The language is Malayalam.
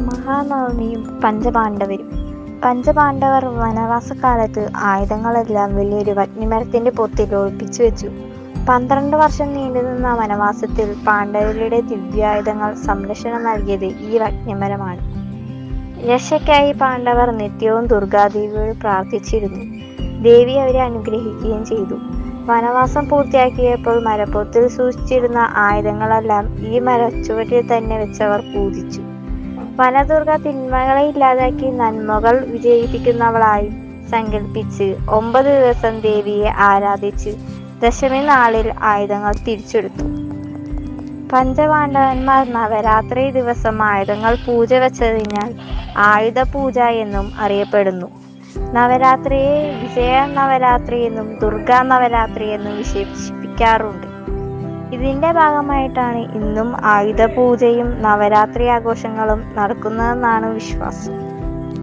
മഹാനവമിയും പഞ്ചപാണ്ഡവരും. പഞ്ചപാണ്ഡവർ വനവാസകാലത്ത് ആയുധങ്ങളെല്ലാം വലിയൊരു വന്യമരത്തിന്റെ പൊത്തിൽ ഒളിപ്പിച്ചു വെച്ചു. 12 വർഷം നീണ്ടുനിന്ന വനവാസത്തിൽ പാണ്ഡവരുടെ ദിവ്യായുധങ്ങൾ സംരക്ഷണം നൽകിയത് ഈ വന്യമരമാണ്. രക്ഷയ്ക്കായി പാണ്ഡവർ നിത്യവും ദുർഗാദേവിയോട് പ്രാർത്ഥിച്ചിരുന്നു. ദേവി അവരെ അനുഗ്രഹിക്കുകയും ചെയ്തു. വനവാസം പൂർത്തിയാക്കിയപ്പോൾ മരപ്പൊത്തിൽ സൂക്ഷിച്ചിരുന്ന ആയുധങ്ങളെല്ലാം ഈ മരച്ചുവട്ടിൽ തന്നെ വെച്ചവർ പൂജിച്ചു. വനദുർഗ തിന്മകളെ ഇല്ലാതാക്കി നന്മകൾ വിജയിപ്പിക്കുന്നവളായി സങ്കല്പിച്ച് 9 ദിവസം ദേവിയെ ആരാധിച്ച് ദശമി നാളിൽ ആയുധങ്ങൾ തിരിച്ചെടുത്തു. പഞ്ചപാണ്ഡവന്മാർ നവരാത്രി ദിവസം ആയുധങ്ങൾ പൂജ വെച്ചതിനാൽ ആയുധ പൂജ എന്നും അറിയപ്പെടുന്നു. നവരാത്രിയെ വിജയ നവരാത്രി എന്നും ദുർഗാ നവരാത്രി എന്നും വിശേഷിപ്പിക്കാറുണ്ട്. ഇതിന്റെ ഭാഗമായിട്ടാണ് ഇന്നും ആയുധ പൂജയും നവരാത്രി ആഘോഷങ്ങളും നടക്കുന്നതെന്നാണ് വിശ്വാസം.